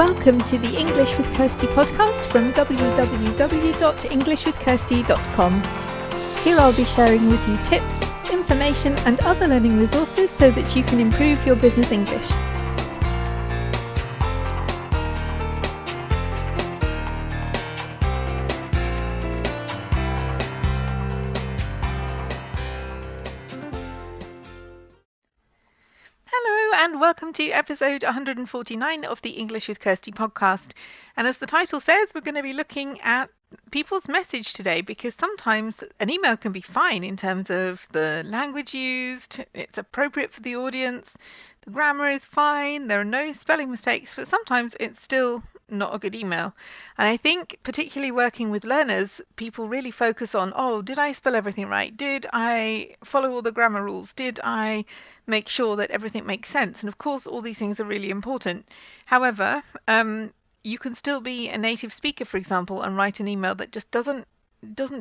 Welcome to the English with Kirsty podcast from www.englishwithkirsty.com. Here I'll be sharing with you tips, information and other learning resources so that you can improve your business English. And welcome to episode 149 of the English with Kirsty podcast. And as the title says, we're going to be looking at people's message today, because sometimes an email can be fine in terms of the language used, it's appropriate for the audience, the grammar is fine, there are no spelling mistakes, but sometimes it's still not a good email. And I think particularly working with learners, people really focus on, did I spell everything right? Did I follow all the grammar rules? Did I make sure that everything makes sense? And of course, all these things are really important. However, you can still be a native speaker, for example, and write an email that just doesn't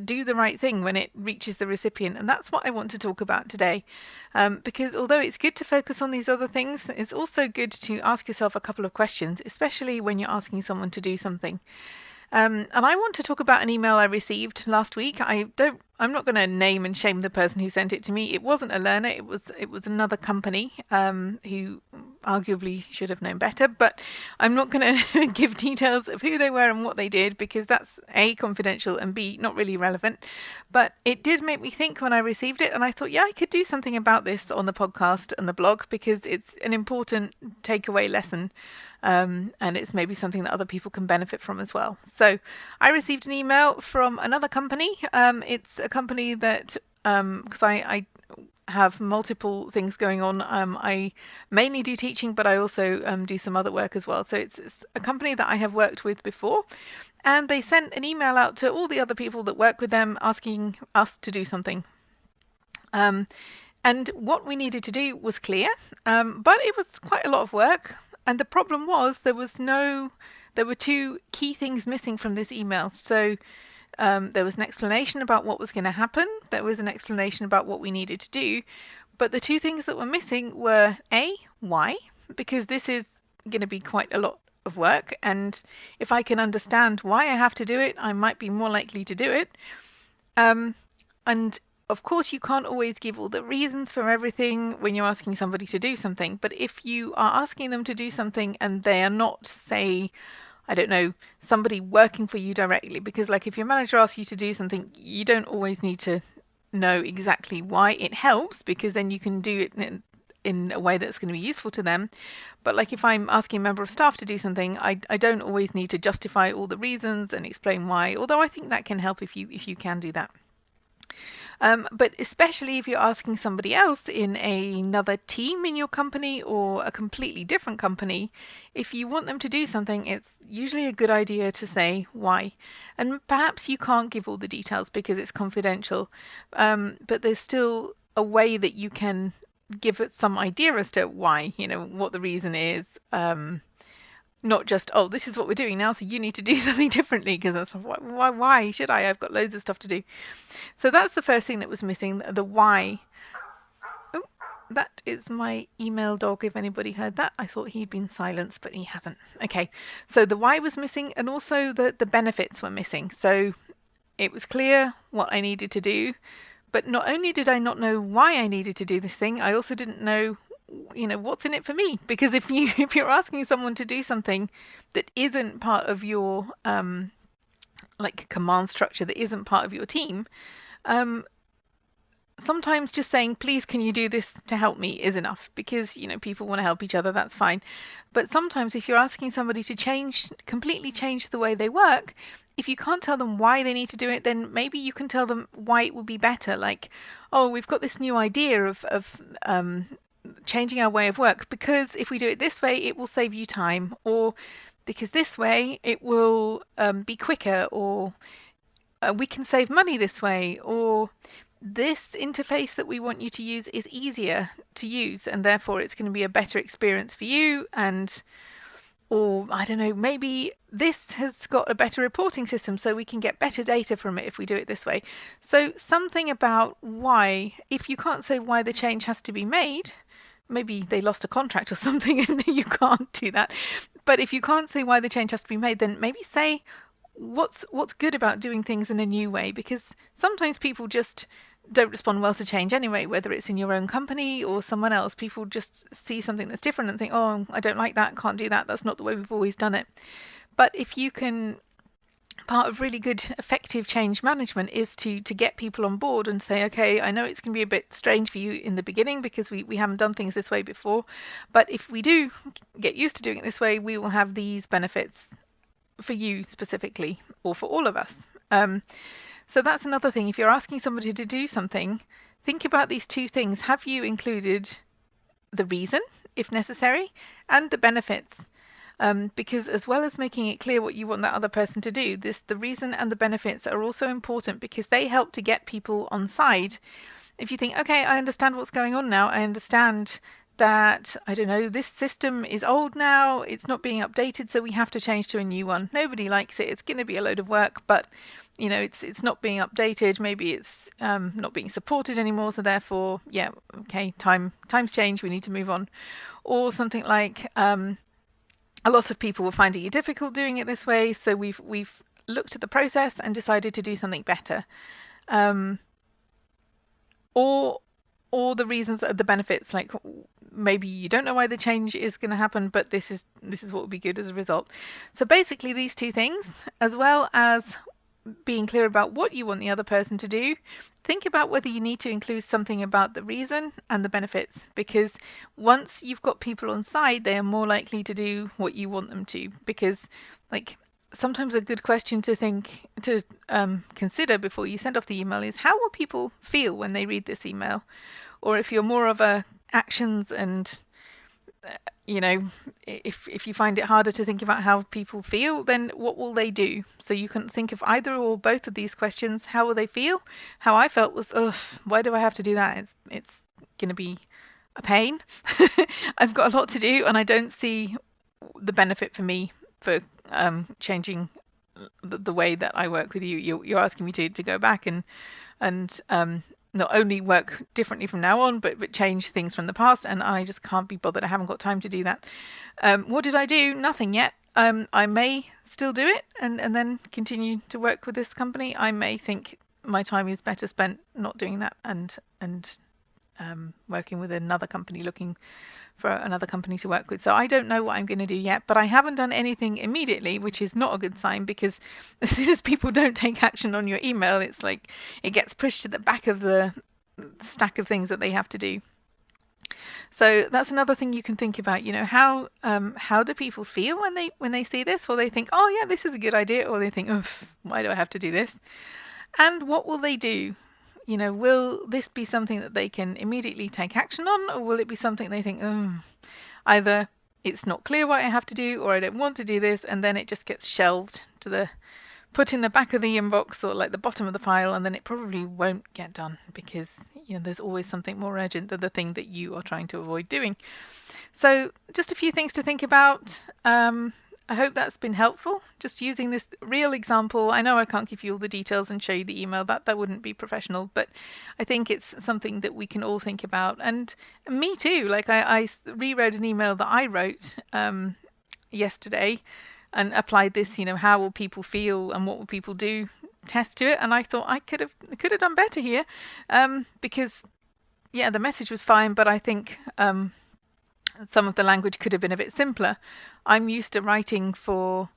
do the right thing when it reaches the recipient. And that's what I want to talk about today, because although it's good to focus on these other things, it's also good to ask yourself a couple of questions, especially when you're asking someone to do something. And I want to talk about an email I received last week. I'm not going to name and shame the person who sent it to me. It wasn't a learner. It was another company who arguably should have known better. But I'm not going to give details of who they were and what they did, because that's A, confidential, and B, not really relevant. But it did make me think when I received it, and I thought, yeah, I could do something about this on the podcast and the blog, because it's an important takeaway lesson. And it's maybe something that other people can benefit from as well. So I received an email from another company. It's a company that, because I have multiple things going on. I mainly do teaching, but I also do some other work as well. So it's a company that I have worked with before. And they sent an email out to all the other people that work with them asking us to do something. And what we needed to do was clear, but it was quite a lot of work. And the problem was there were two key things missing from this email. So there was an explanation about what was going to happen. There was an explanation about what we needed to do. But the two things that were missing were A, why? Because this is going to be quite a lot of work. And if I can understand why I have to do it, I might be more likely to do it. And of course, you can't always give all the reasons for everything when you're asking somebody to do something. But if you are asking them to do something and they are not, say, I don't know, somebody working for you directly, because like if your manager asks you to do something, you don't always need to know exactly why. It helps because then you can do it in a way that's going to be useful to them. But like if I'm asking a member of staff to do something, I don't always need to justify all the reasons and explain why, although I think that can help if you can do that. But especially if you're asking somebody else in another team in your company or a completely different company, if you want them to do something, it's usually a good idea to say why. And perhaps you can't give all the details because it's confidential, but there's still a way that you can give it some idea as to why, what the reason is. Not just, this is what we're doing now, so you need to do something differently, because that's why should I? I've got loads of stuff to do. So that's the first thing that was missing, the why. Oh, that is my email dog, if anybody heard that. I thought he'd been silenced, but he hasn't. Okay, so the why was missing, and also the benefits were missing. So it was clear what I needed to do, but not only did I not know why I needed to do this thing, I also didn't know what's in it for me, because if you're asking someone to do something that isn't part of your like command structure, that isn't part of your team, sometimes just saying, please can you do this to help me, is enough, because people want to help each other, that's fine. But sometimes if you're asking somebody to completely change the way they work, if you can't tell them why they need to do it, then maybe you can tell them why it would be better, like, we've got this new idea of changing our way of work, because if we do it this way it will save you time, or because this way it will be quicker, or we can save money this way, or this interface that we want you to use is easier to use and therefore it's going to be a better experience for you, or I don't know, maybe this has got a better reporting system so we can get better data from it if we do it this way. So something about why. If you can't say why the change has to be made, maybe they lost a contract or something and you can't do that. But if you can't say why the change has to be made, then maybe say what's good about doing things in a new way, because sometimes people just don't respond well to change anyway, whether it's in your own company or someone else. People just see something that's different and think, oh, I don't like that, can't do that, that's not the way we've always done it. But if you can, part of really good effective change management is to get people on board and say, okay, I know it's going to be a bit strange for you in the beginning because we haven't done things this way before, but if we do get used to doing it this way, we will have these benefits for you specifically, or for all of us. So that's another thing. If you're asking somebody to do something, think about these two things. Have you included the reason, if necessary, and the benefits? Because as well as making it clear what you want that other person to do, the reason and the benefits are also important, because they help to get people on side. If you think, okay, I understand what's going on now, I understand that, I don't know, this system is old now, it's not being updated, so we have to change to a new one. Nobody likes it, it's going to be a load of work, but it's not being updated, maybe it's not being supported anymore, so therefore, yeah, okay, times change, we need to move on. Or something like, a lot of people were finding it difficult doing it this way, so we've looked at the process and decided to do something better. Or the reasons, the benefits, like maybe you don't know why the change is going to happen, but this is what would be good as a result. So basically these two things, as well as being clear about what you want the other person to do, think about whether you need to include something about the reason and the benefits, because once you've got people on side, they are more likely to do what you want them to. Because like sometimes a good question to consider before you send off the email is, how will people feel when they read this email? Or if you're more of a actions and if you find it harder to think about how people feel, then what will they do? So you can think of either or both of these questions. How will they feel? How I felt was, ugh, why do I have to do that? It's going to be a pain. I've got a lot to do, and I don't see the benefit for me for changing the way that I work with you. You're asking me to go back and not only work differently from now on, but change things from the past, and I just can't be bothered. I haven't got time to do that. What did I do? Nothing yet. I may still do it and then continue to work with this company. I may think my time is better spent not doing that and working with another company, looking for another company to work with. So I don't know what I'm going to do yet, but I haven't done anything immediately, which is not a good sign, because as soon as people don't take action on your email, it's like it gets pushed to the back of the stack of things that they have to do. So that's another thing you can think about. How do people feel when they see this? Or they think, oh yeah, this is a good idea, or they think, oh, why do I have to do this? And what will they do? Will this be something that they can immediately take action on, or will it be something they think, either it's not clear what I have to do, or I don't want to do this, and then it just gets shelved put in the back of the inbox, or like the bottom of the pile, and then it probably won't get done, because there's always something more urgent than the thing that you are trying to avoid doing. So just a few things to think about. I hope that's been helpful, just using this real example. I know I can't give you all the details and show you the email, that wouldn't be professional, but I think it's something that we can all think about. And me too, like I reread an email that I wrote yesterday and applied this, how will people feel and what will people do test to it, and I thought I could have done better here, because the message was fine, but I think some of the language could have been a bit simpler. I'm used to writing for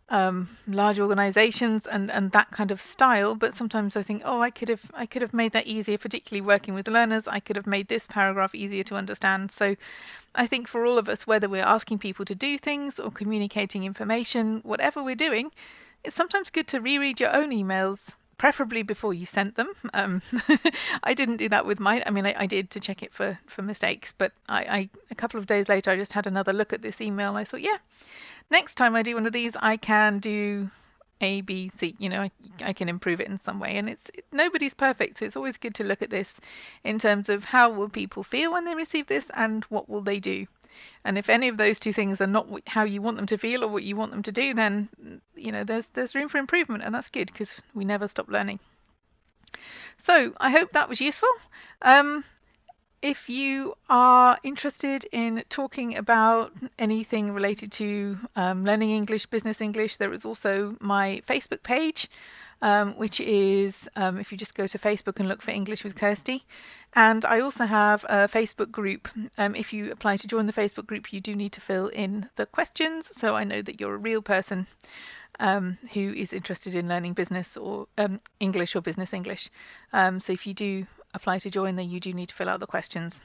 large organizations and that kind of style, but sometimes I think, I could have made that easier, particularly working with learners. I could have made this paragraph easier to understand. So I think for all of us, whether we're asking people to do things or communicating information, whatever we're doing, it's sometimes good to reread your own emails, preferably before you sent them. I didn't do that with mine. I mean, I did to check it for mistakes, but a couple of days later, I just had another look at this email, and I thought, next time I do one of these, I can do A, B, C. I can improve it in some way, and nobody's perfect, so it's always good to look at this in terms of how will people feel when they receive this, and what will they do. And if any of those two things are not how you want them to feel or what you want them to do, then there's room for improvement, and that's good, because we never stop learning. So I hope that was useful. If you are interested in talking about anything related to learning English, business English, there is also my Facebook page, which is if you just go to Facebook and look for English with Kirsty. And I also have a Facebook group. If you apply to join the Facebook group, you do need to fill in the questions, so I know that you're a real person who is interested in learning business or English or business English. So if you do apply to join, then you do need to fill out the questions.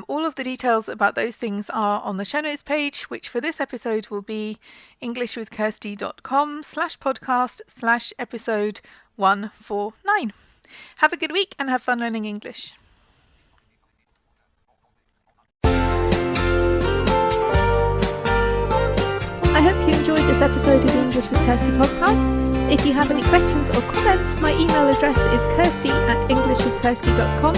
All of the details about those things are on the show notes page, which for this episode will be englishwithkirsty.com/podcast/episode 149. Have a good week and have fun learning English. I hope you enjoyed this episode of the English with Kirsty podcast. If you have any questions or comments, my email address is kirsty@englishwithkirsty.com,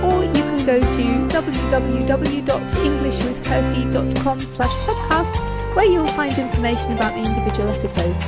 or you can go to www.englishwithkirsty.com/podcast, where you'll find information about the individual episodes.